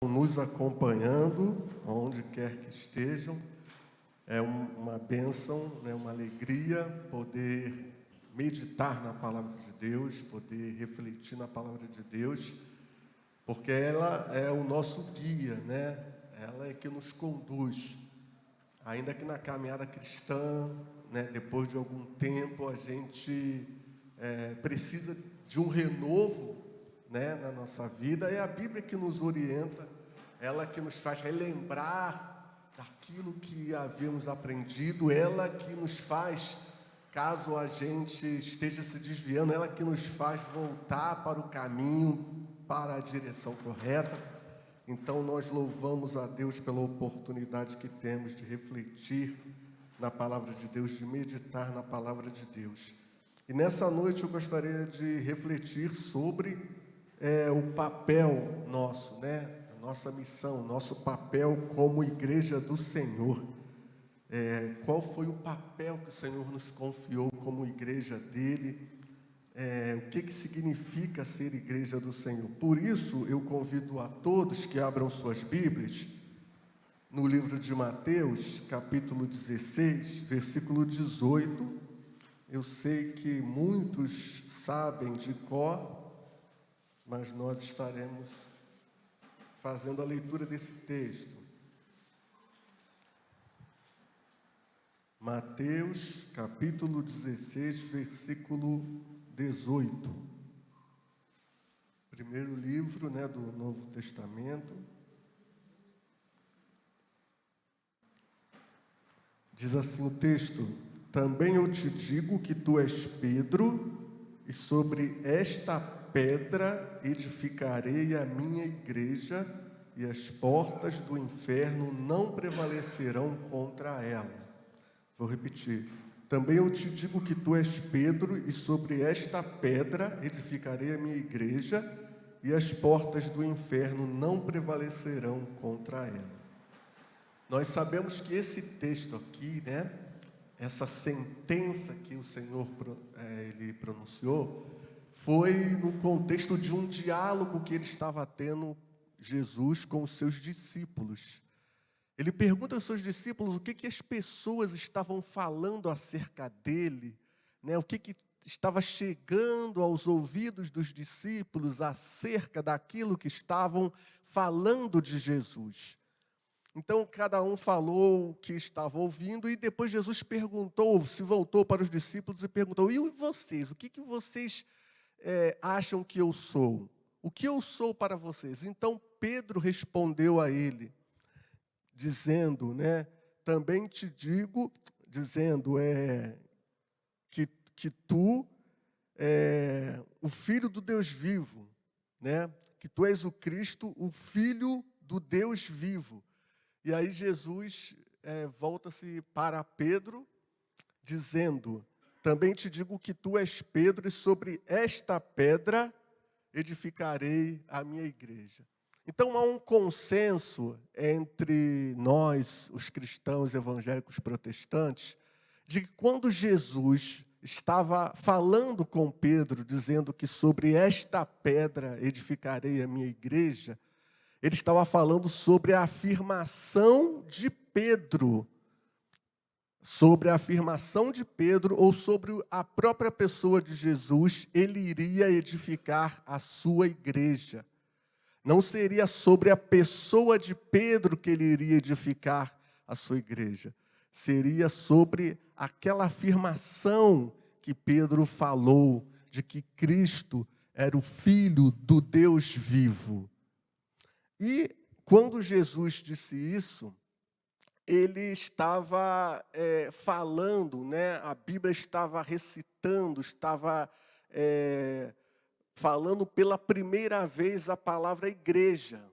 Nos acompanhando, onde quer que estejam. É uma bênção, né, uma alegria poder meditar na palavra de Deus, poder refletir na palavra de Deus, porque ela é o nosso guia, né? Ela é que nos conduz. Ainda que na caminhada cristã, né, depois de algum tempo, a gente precisa de um renovo, né, na nossa vida. É a Bíblia que nos orienta, ela que nos faz relembrar daquilo que havíamos aprendido, ela que nos faz, caso a gente esteja se desviando, ela que nos faz voltar para o caminho, para a direção correta. Então nós louvamos a Deus pela oportunidade que temos de refletir na palavra de Deus, de meditar na palavra de Deus. E nessa noite eu gostaria de refletir sobre o papel nosso, né? A nossa missão, nosso papel como igreja do Senhor. Qual foi o papel que o Senhor nos confiou como igreja dele? O que significa ser igreja do Senhor? Por isso eu convido a todos que abram suas Bíblias no livro de Mateus, capítulo 16, versículo 18. Eu sei que muitos sabem de cor, mas nós estaremos fazendo a leitura desse texto. Mateus, capítulo 16, versículo 18. Primeiro livro, né, do Novo Testamento. Diz assim o texto: também eu te digo que tu és Pedro, e sobre esta pedra edificarei a minha igreja, e as portas do inferno não prevalecerão contra ela. Vou repetir. Também eu te digo que tu és Pedro, e sobre esta pedra edificarei a minha igreja, e as portas do inferno não prevalecerão contra ela. Nós sabemos que esse texto aqui, né, essa sentença que o Senhor ele pronunciou, foi no contexto de um diálogo que ele estava tendo, Jesus, com os seus discípulos. Ele pergunta aos seus discípulos o que as pessoas estavam falando acerca dele, né? O que estava chegando aos ouvidos dos discípulos acerca daquilo que estavam falando de Jesus. Então, cada um falou o que estava ouvindo, e depois Jesus perguntou, se voltou para os discípulos e perguntou: e vocês? O que vocês acham que eu sou? O que eu sou para vocês? Então, Pedro respondeu a ele, dizendo, né, também te digo, dizendo que tu o Filho do Deus vivo, né, que tu és o Cristo, o Filho do Deus vivo. E aí Jesus volta-se para Pedro, dizendo, também te digo que tu és Pedro, e sobre esta pedra edificarei a minha igreja. Então há um consenso entre nós, os cristãos evangélicos protestantes, de que quando Jesus estava falando com Pedro, dizendo que sobre esta pedra edificarei a minha igreja, ele estava falando sobre a afirmação de Pedro, ou sobre a própria pessoa de Jesus. Ele iria edificar a sua igreja. Não seria sobre a pessoa de Pedro que ele iria edificar a sua igreja. Seria sobre aquela afirmação que Pedro falou, de que Cristo era o Filho do Deus vivo. E quando Jesus disse isso, ele estava falando, né? A Bíblia estava recitando, estava falando pela primeira vez a palavra igreja.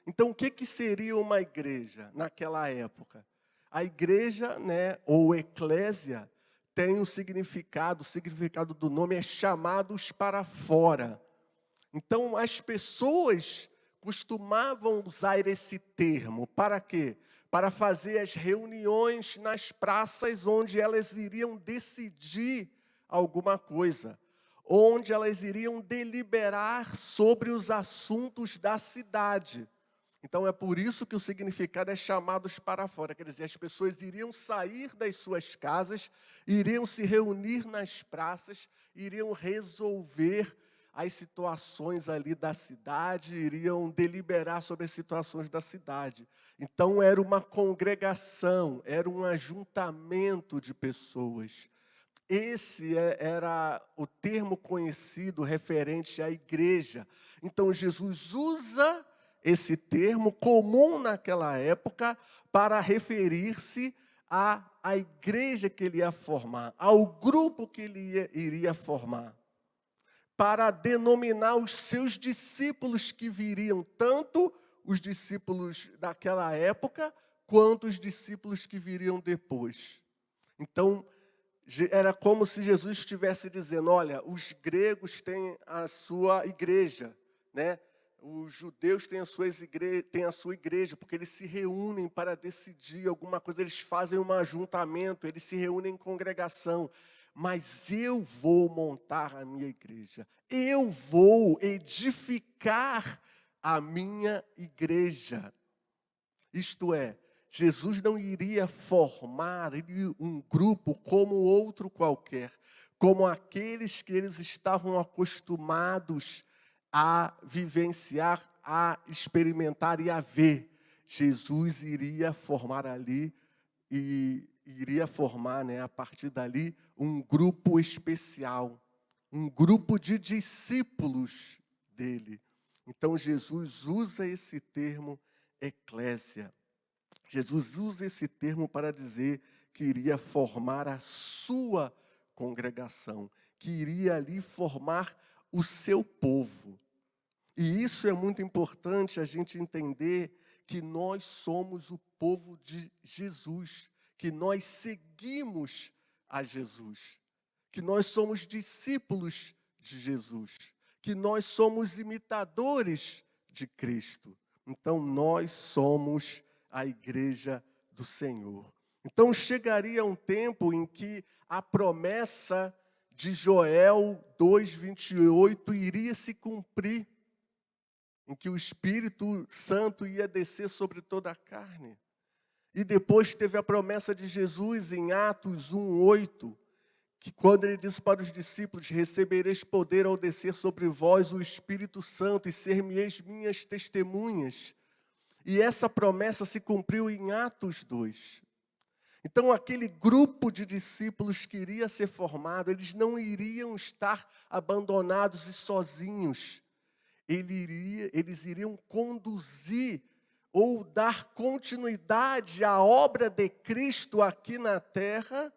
Então, o que seria uma igreja naquela época? A igreja, né, ou eclésia, tem um significado, o significado do nome é chamados para fora. Então, as pessoas costumavam usar esse termo, para quê? Para fazer as reuniões nas praças onde elas iriam decidir alguma coisa, onde elas iriam deliberar sobre os assuntos da cidade. Então é por isso que o significado é chamados para fora. Quer dizer, as pessoas iriam sair das suas casas, iriam se reunir nas praças, iriam resolver as situações ali da cidade, iriam deliberar sobre as situações da cidade. Então era uma congregação, era um ajuntamento de pessoas. Esse era o termo conhecido referente à igreja. Então Jesus usa esse termo comum naquela época para referir-se à igreja que ele ia formar, ao grupo que ele iria formar, para denominar os seus discípulos que viriam, tanto os discípulos daquela época, quanto os discípulos que viriam depois. Então, era como se Jesus estivesse dizendo, olha, os gregos têm a sua igreja, né? Os judeus têm a sua igreja, porque eles se reúnem para decidir alguma coisa, eles fazem um ajuntamento, eles se reúnem em congregação. Mas eu vou montar a minha igreja, eu vou edificar a minha igreja. Isto é, Jesus não iria formar um grupo como outro qualquer, como aqueles que eles estavam acostumados a vivenciar, a experimentar e a ver. Jesus iria formar ali e iria formar, a partir dali, um grupo especial, um grupo de discípulos dele. Então Jesus usa esse termo eclésia. Jesus usa esse termo para dizer que iria formar a sua congregação, que iria ali formar o seu povo. E isso é muito importante a gente entender que nós somos o povo de Jesus, que nós seguimos a Jesus, que nós somos discípulos de Jesus, que nós somos imitadores de Cristo. Então nós somos a igreja do Senhor. Então chegaria um tempo em que a promessa de Joel 2:28 iria se cumprir, em que o Espírito Santo ia descer sobre toda a carne. E depois teve a promessa de Jesus em Atos 1:8, que quando ele disse para os discípulos, recebereis poder ao descer sobre vós o Espírito Santo e ser-me-eis minhas testemunhas. E essa promessa se cumpriu em Atos 2. Então, aquele grupo de discípulos que iria ser formado, eles não iriam estar abandonados e sozinhos. Eles iriam conduzir ou dar continuidade à obra de Cristo aqui na terra,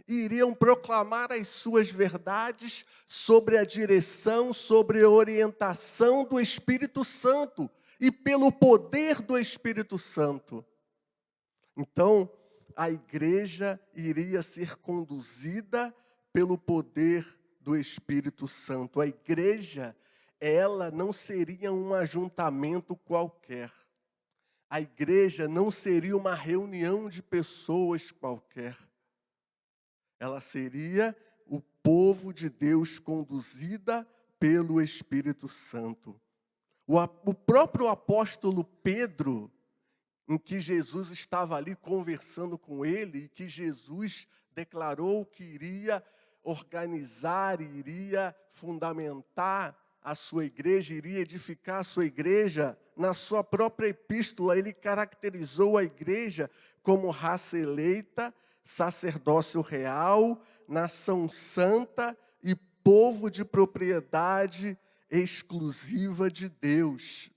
e iriam proclamar as suas verdades sobre a direção, sobre a orientação do Espírito Santo e pelo poder do Espírito Santo. Então, a igreja iria ser conduzida pelo poder do Espírito Santo. A igreja, ela não seria um ajuntamento qualquer. A igreja não seria uma reunião de pessoas qualquer. Ela seria o povo de Deus conduzida pelo Espírito Santo. O próprio apóstolo Pedro, em que Jesus estava ali conversando com ele, e que Jesus declarou que iria organizar, iria fundamentar a sua igreja, iria edificar a sua igreja, na sua própria epístola, ele caracterizou a igreja como raça eleita, sacerdócio real, nação santa e povo de propriedade exclusiva de Deus.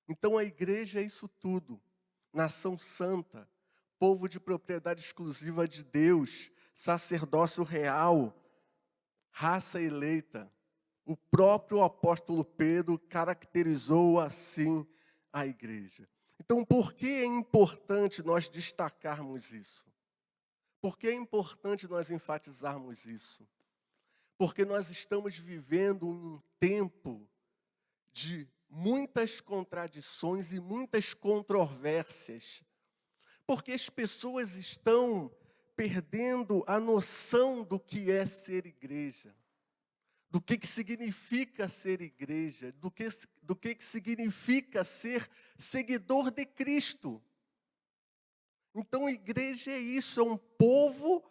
Então a igreja é isso tudo. Nação santa, povo de propriedade exclusiva de Deus, sacerdócio real, raça eleita. O próprio apóstolo Pedro caracterizou assim a igreja. Então, por que é importante nós destacarmos isso? Por que é importante nós enfatizarmos isso? Porque nós estamos vivendo um tempo de muitas contradições e muitas controvérsias. Porque as pessoas estão perdendo a noção do que é ser igreja, do que significa ser igreja, do que significa ser seguidor de Cristo. Então, igreja é isso, é um povo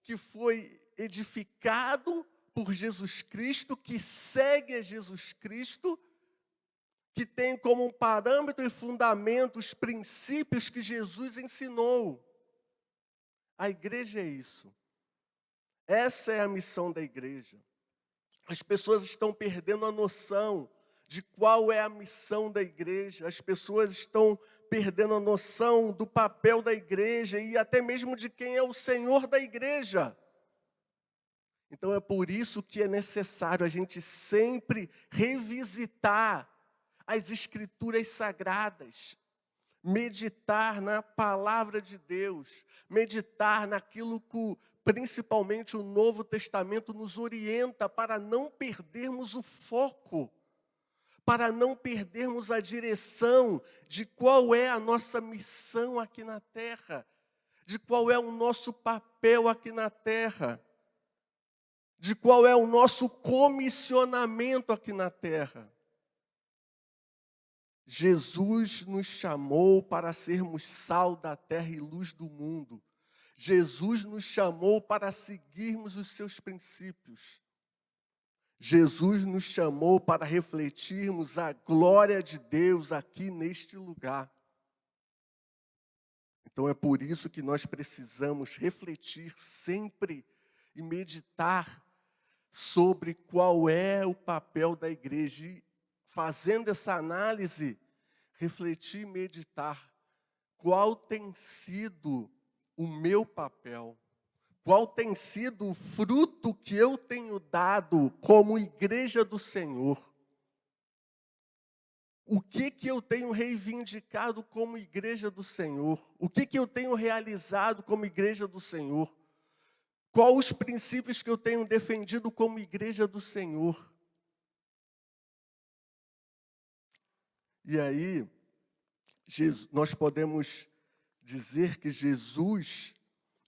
que foi edificado por Jesus Cristo, que segue a Jesus Cristo, que tem como parâmetro e fundamento os princípios que Jesus ensinou. A igreja é isso. Essa é a missão da igreja. As pessoas estão perdendo a noção de qual é a missão da igreja. As pessoas estão perdendo a noção do papel da igreja e até mesmo de quem é o Senhor da igreja. Então é por isso que é necessário a gente sempre revisitar as Escrituras Sagradas, meditar na palavra de Deus, meditar naquilo que principalmente o Novo Testamento nos orienta para não perdermos o foco, para não perdermos a direção de qual é a nossa missão aqui na terra, de qual é o nosso papel aqui na terra, de qual é o nosso comissionamento aqui na terra. Jesus nos chamou para sermos sal da terra e luz do mundo. Jesus nos chamou para seguirmos os seus princípios. Jesus nos chamou para refletirmos a glória de Deus aqui neste lugar. Então é por isso que nós precisamos refletir sempre e meditar sobre qual é o papel da igreja. E, fazendo essa análise, refletir e meditar qual tem sido o meu papel, qual tem sido o fruto que eu tenho dado como igreja do Senhor. O que eu tenho reivindicado como igreja do Senhor? O que eu tenho realizado como igreja do Senhor? Quais os princípios que eu tenho defendido como igreja do Senhor? E aí, nós podemos dizer que Jesus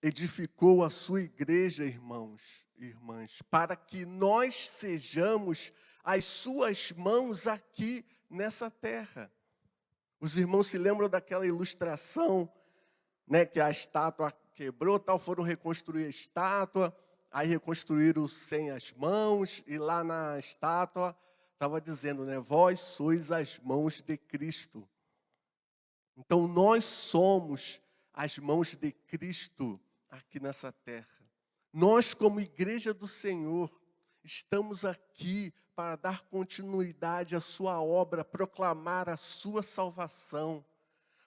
edificou a sua igreja, irmãos e irmãs, para que nós sejamos as suas mãos aqui nessa terra. Os irmãos se lembram daquela ilustração, né, que a estátua quebrou, tal, foram reconstruir a estátua, aí reconstruíram sem as mãos, e lá na estátua estava dizendo, né, vós sois as mãos de Cristo. Então nós somos as mãos de Cristo aqui nessa terra. Nós, como igreja do Senhor, estamos aqui para dar continuidade à sua obra, proclamar a sua salvação,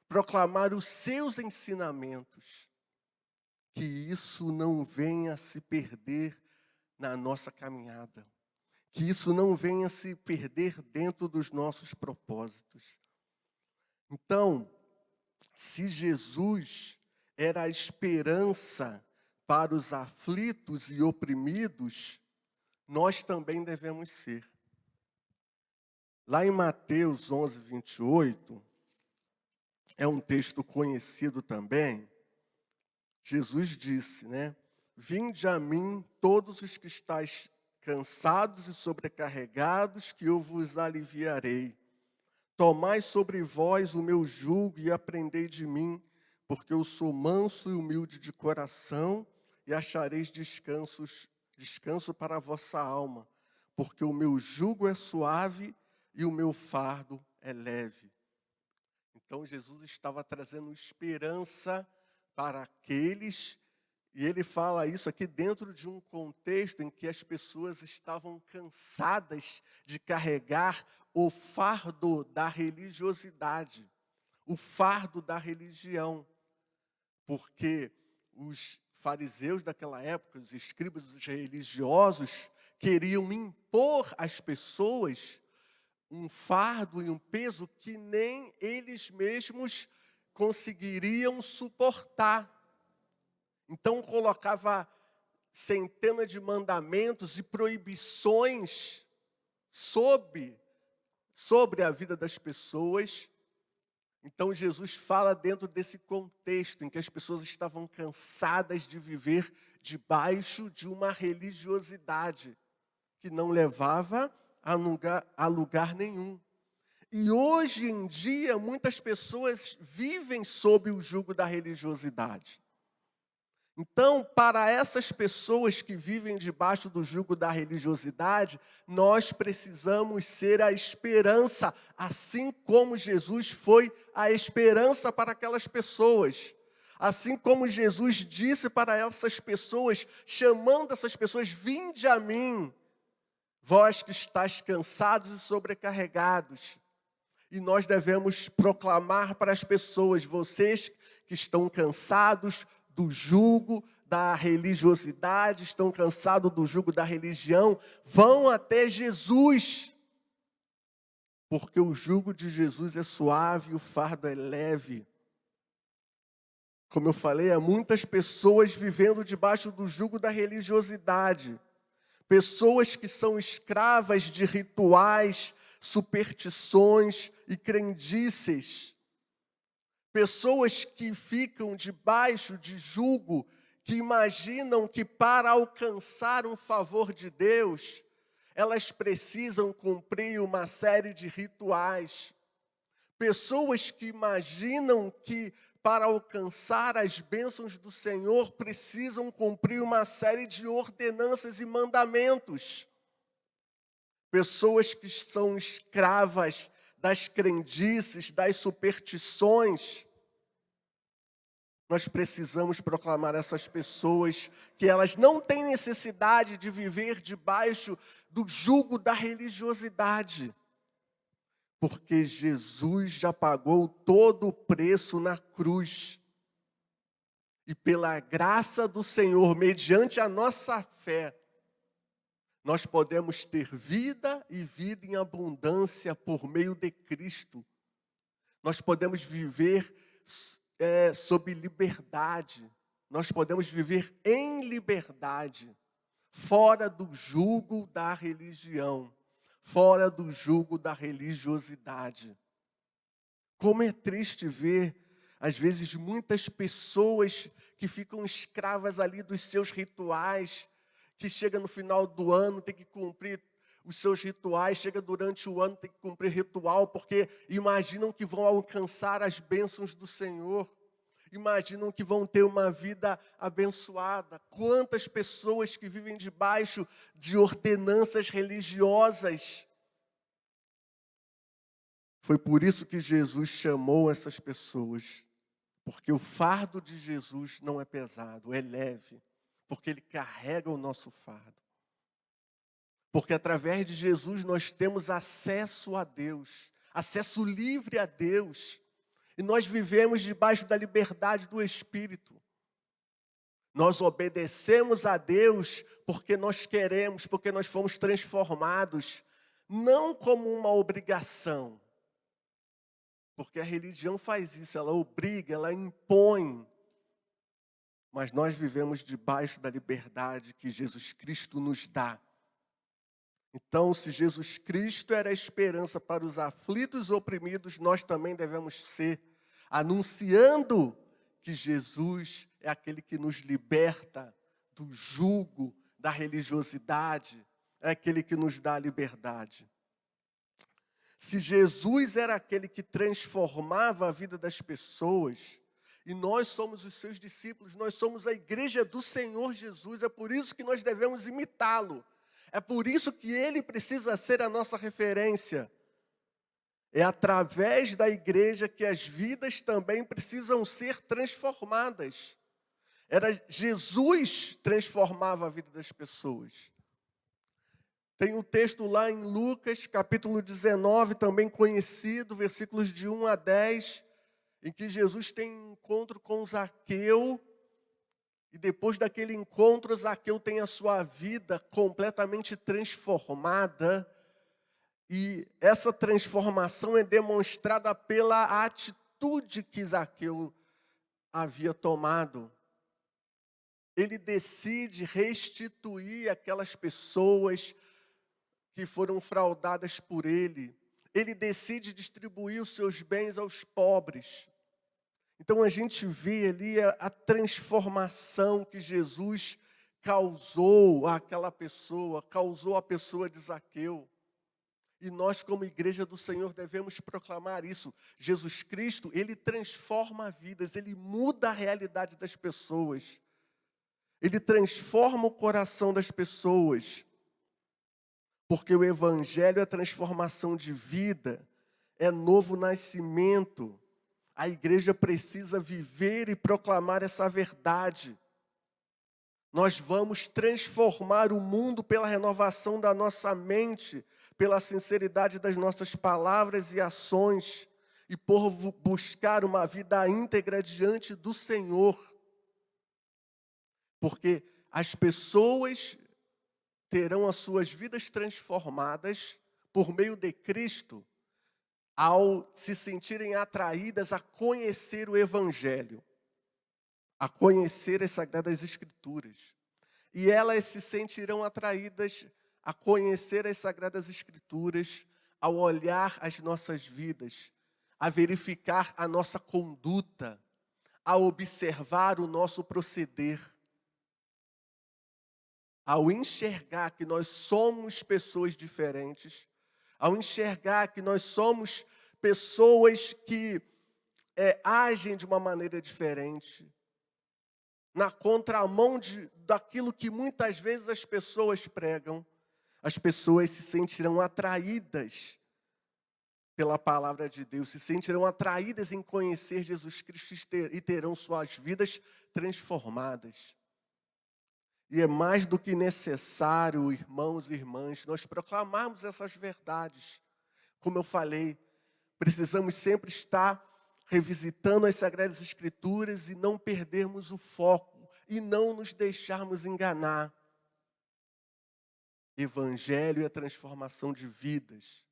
proclamar os seus ensinamentos. Que isso não venha a se perder na nossa caminhada. Que isso não venha a se perder dentro dos nossos propósitos. Então, se Jesus era a esperança para os aflitos e oprimidos, nós também devemos ser. Lá em Mateus 11, 28, é um texto conhecido também. Jesus disse, né? Vinde a mim todos os que estáis cansados e sobrecarregados, que eu vos aliviarei. Tomai sobre vós o meu jugo e aprendei de mim, porque eu sou manso e humilde de coração, e achareis descanso para a vossa alma, porque o meu jugo é suave e o meu fardo é leve. Então Jesus estava trazendo esperança para aqueles, e ele fala isso aqui dentro de um contexto em que as pessoas estavam cansadas de carregar o fardo da religiosidade, o fardo da religião, porque os fariseus daquela época, os escribas, os religiosos, queriam impor às pessoas um fardo e um peso que nem eles mesmos conseguiriam suportar. Então colocava centenas de mandamentos e proibições sobre a vida das pessoas. Então Jesus fala dentro desse contexto em que as pessoas estavam cansadas de viver debaixo de uma religiosidade. que não levava a lugar nenhum. E hoje em dia, muitas pessoas vivem sob o jugo da religiosidade. Então, para essas pessoas que vivem debaixo do jugo da religiosidade, nós precisamos ser a esperança, assim como Jesus foi a esperança para aquelas pessoas. Assim como Jesus disse para essas pessoas, chamando essas pessoas: vinde a mim, vós que estáis cansados e sobrecarregados. E nós devemos proclamar para as pessoas: vocês que estão cansados do jugo da religiosidade, estão cansados do jugo da religião, vão até Jesus. Porque o jugo de Jesus é suave e o fardo é leve. Como eu falei, há muitas pessoas vivendo debaixo do jugo da religiosidade. Pessoas que são escravas de rituais, superstições e crendices. Pessoas que ficam debaixo de jugo, que imaginam que para alcançar um favor de Deus, elas precisam cumprir uma série de rituais. Pessoas que imaginam que para alcançar as bênçãos do Senhor precisam cumprir uma série de ordenanças e mandamentos. Pessoas que são escravas das crendices, das superstições. Nós precisamos proclamar a essas pessoas que elas não têm necessidade de viver debaixo do jugo da religiosidade. Porque Jesus já pagou todo o preço na cruz. E pela graça do Senhor, mediante a nossa fé, nós podemos ter vida e vida em abundância por meio de Cristo. Nós podemos viver sob liberdade. Nós podemos viver em liberdade, fora do jugo da religião, fora do jugo da religiosidade. Como é triste ver, às vezes, muitas pessoas que ficam escravas ali dos seus rituais, que chega no final do ano, tem que cumprir os seus rituais, chega durante o ano, tem que cumprir ritual, porque imaginam que vão alcançar as bênçãos do Senhor, imaginam que vão ter uma vida abençoada. Quantas pessoas que vivem debaixo de ordenanças religiosas. Foi por isso que Jesus chamou essas pessoas, porque o fardo de Jesus não é pesado, é leve. Porque Ele carrega o nosso fardo. Porque através de Jesus nós temos acesso a Deus, acesso livre a Deus. E nós vivemos debaixo da liberdade do Espírito. Nós obedecemos a Deus porque nós queremos, porque nós fomos transformados, não como uma obrigação. Porque a religião faz isso, ela obriga, ela impõe. Mas nós vivemos debaixo da liberdade que Jesus Cristo nos dá. Então, se Jesus Cristo era a esperança para os aflitos e oprimidos, nós também devemos ser, anunciando que Jesus é aquele que nos liberta do jugo da religiosidade, é aquele que nos dá a liberdade. Se Jesus era aquele que transformava a vida das pessoas, e nós somos os seus discípulos, nós somos a igreja do Senhor Jesus, é por isso que nós devemos imitá-lo. É por isso que Ele precisa ser a nossa referência. É através da igreja que as vidas também precisam ser transformadas. Jesus transformava a vida das pessoas. Tem um texto lá em Lucas, capítulo 19, também conhecido, versículos de 1 a 10, em que Jesus tem um encontro com Zaqueu, e depois daquele encontro, Zaqueu tem a sua vida completamente transformada, e essa transformação é demonstrada pela atitude que Zaqueu havia tomado. Ele decide restituir aquelas pessoas que foram fraudadas por ele. Ele decide distribuir os seus bens aos pobres. Então a gente vê ali a transformação que Jesus causou aquela pessoa, causou a pessoa de Zaqueu. E nós, como igreja do Senhor, devemos proclamar isso. Jesus Cristo, Ele transforma vidas, Ele muda a realidade das pessoas. Ele transforma o coração das pessoas. Porque o Evangelho é transformação de vida, é novo nascimento. A igreja precisa viver e proclamar essa verdade. Nós vamos transformar o mundo pela renovação da nossa mente, pela sinceridade das nossas palavras e ações, e por buscar uma vida íntegra diante do Senhor. Porque as pessoas terão as suas vidas transformadas por meio de Cristo, ao se sentirem atraídas a conhecer o Evangelho, a conhecer as Sagradas Escrituras. E elas se sentirão atraídas a conhecer as Sagradas Escrituras, ao olhar as nossas vidas, a verificar a nossa conduta, a observar o nosso proceder, ao enxergar que nós somos pessoas diferentes, ao enxergar que nós somos pessoas que agem de uma maneira diferente, na contramão daquilo que muitas vezes as pessoas pregam, as pessoas se sentirão atraídas pela palavra de Deus, se sentirão atraídas em conhecer Jesus Cristo e terão suas vidas transformadas. E é mais do que necessário, irmãos e irmãs, nós proclamarmos essas verdades. Como eu falei, precisamos sempre estar revisitando as Sagradas Escrituras e não perdermos o foco e não nos deixarmos enganar. Evangelho é transformação de vidas.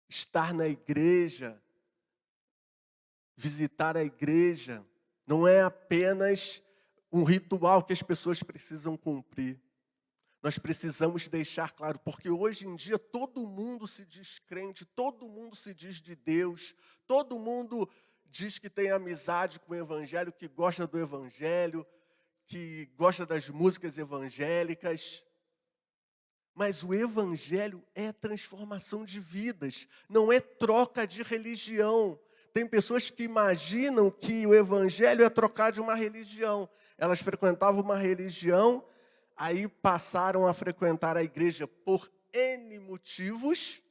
Estar na igreja, visitar a igreja, não é apenas um ritual que as pessoas precisam cumprir. Nós precisamos deixar claro, porque hoje em dia todo mundo se diz crente, todo mundo se diz de Deus, todo mundo diz que tem amizade com o Evangelho, que gosta do Evangelho, que gosta das músicas evangélicas. Mas o Evangelho é transformação de vidas, não é troca de religião. Tem pessoas que imaginam que o Evangelho é trocar de uma religião. Elas frequentavam uma religião, aí passaram a frequentar a igreja por N motivos,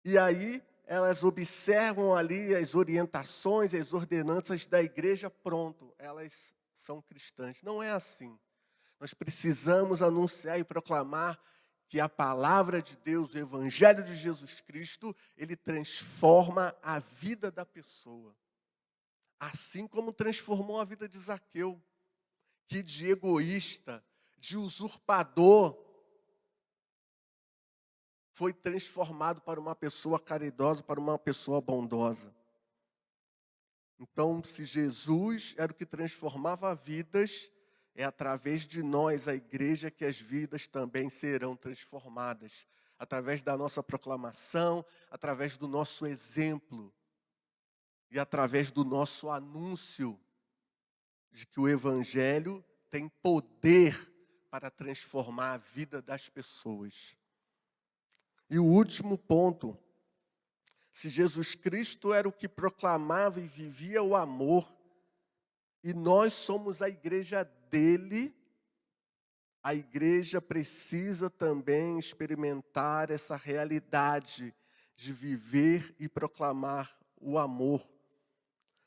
e aí elas observam ali as orientações, as ordenanças da igreja, pronto, elas são cristãs. Não é assim. Nós precisamos anunciar e proclamar que a palavra de Deus, o Evangelho de Jesus Cristo, ele transforma a vida da pessoa. Assim como transformou a vida de Zaqueu, que de egoísta, de usurpador, foi transformado para uma pessoa caridosa, para uma pessoa bondosa. Então, se Jesus era o que transformava vidas, é através de nós, a igreja, que as vidas também serão transformadas. Através da nossa proclamação, através do nosso exemplo e através do nosso anúncio de que o Evangelho tem poder para transformar a vida das pessoas. E o último ponto, se Jesus Cristo era o que proclamava e vivia o amor, e nós somos a igreja dele, a igreja precisa também experimentar essa realidade de viver e proclamar o amor.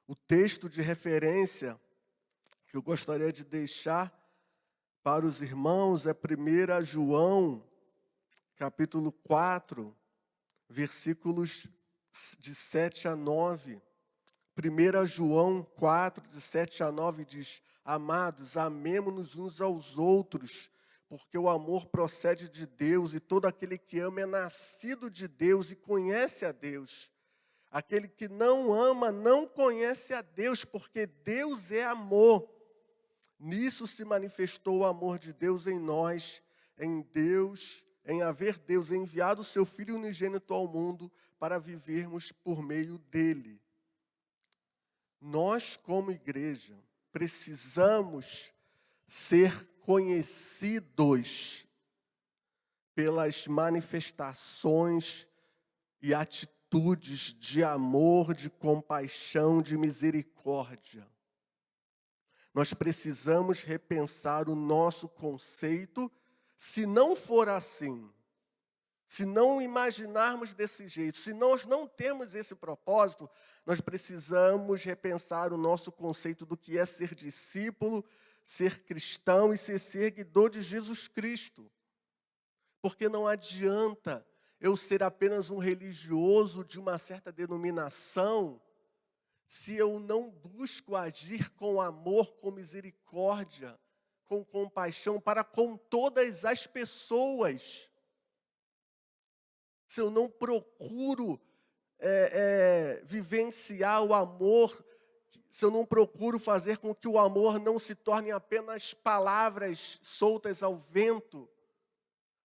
O texto de referência que eu gostaria de deixar para os irmãos é 1 João, capítulo 4, versículos de 7 a 9. 1 João 4, de 7 a 9 diz: Amados, amemo-nos uns aos outros, porque o amor procede de Deus, e todo aquele que ama é nascido de Deus e conhece a Deus. Aquele que não ama não conhece a Deus, porque Deus é amor. Nisso se manifestou o amor de Deus em nós, em haver Deus enviado o seu Filho unigênito ao mundo para vivermos por meio dele. Nós, como igreja, precisamos ser conhecidos pelas manifestações e atitudes de amor, de compaixão, de misericórdia. Nós precisamos repensar o nosso conceito. Se não for assim, se não imaginarmos desse jeito, se nós não temos esse propósito, nós precisamos repensar o nosso conceito do que é ser discípulo, ser cristão e ser seguidor de Jesus Cristo. Porque não adianta eu ser apenas um religioso de uma certa denominação se eu não busco agir com amor, com misericórdia, com compaixão para com todas as pessoas. Se eu não procuro vivenciar o amor, se eu não procuro fazer com que o amor não se torne apenas palavras soltas ao vento,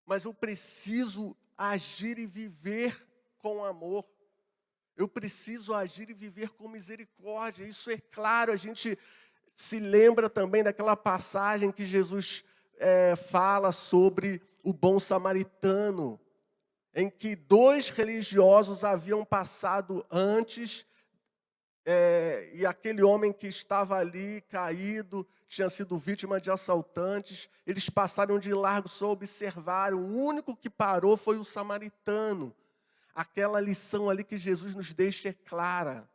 mas eu preciso agir e viver com amor. Eu preciso agir e viver com misericórdia. Isso é claro, a gente se lembra também daquela passagem que Jesus fala sobre o bom samaritano, em que 2 religiosos haviam passado antes, e aquele homem que estava ali caído, tinha sido vítima de assaltantes, eles passaram de largo, só observaram, o único que parou foi o samaritano. Aquela lição ali que Jesus nos deixa é clara.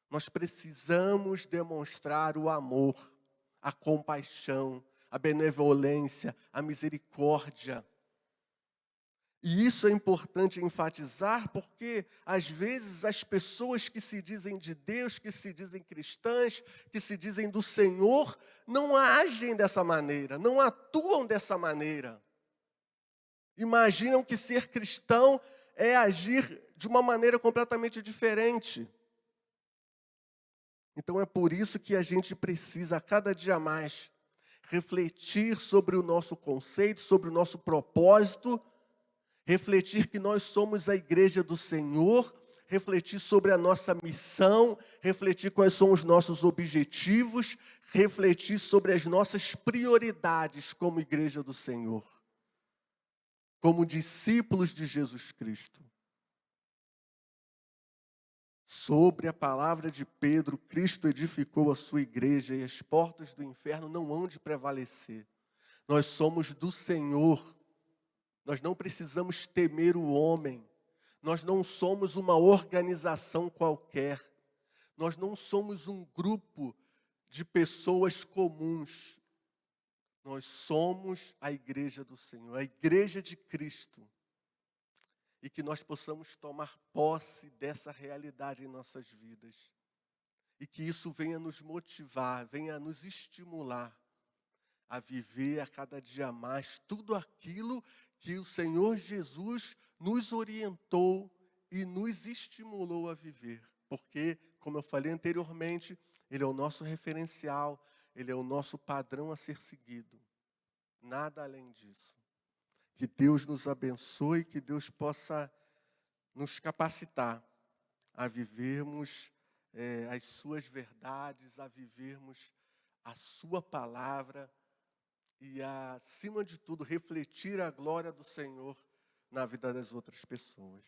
Nós precisamos demonstrar o amor, a compaixão, a benevolência, a misericórdia. E isso é importante enfatizar porque, às vezes, as pessoas que se dizem de Deus, que se dizem cristãs, que se dizem do Senhor, não agem dessa maneira, não atuam dessa maneira. Imaginam que ser cristão é agir de uma maneira completamente diferente. Então é por isso que a gente precisa, a cada dia mais, refletir sobre o nosso conceito, sobre o nosso propósito, refletir que nós somos a igreja do Senhor, refletir sobre a nossa missão, refletir quais são os nossos objetivos, refletir sobre as nossas prioridades como igreja do Senhor, como discípulos de Jesus Cristo. Sobre a palavra de Pedro, Cristo edificou a sua igreja e as portas do inferno não hão de prevalecer. Nós somos do Senhor. Nós não precisamos temer o homem. Nós não somos uma organização qualquer. Nós não somos um grupo de pessoas comuns. Nós somos a igreja do Senhor, a igreja de Cristo. E que nós possamos tomar posse dessa realidade em nossas vidas. E que isso venha nos motivar, venha nos estimular a viver a cada dia mais tudo aquilo que o Senhor Jesus nos orientou e nos estimulou a viver. Porque, como eu falei anteriormente, Ele é o nosso referencial, Ele é o nosso padrão a ser seguido. Nada além disso. Que Deus nos abençoe, que Deus possa nos capacitar a vivermos as suas verdades, a vivermos a sua palavra e, acima de tudo, refletir a glória do Senhor na vida das outras pessoas.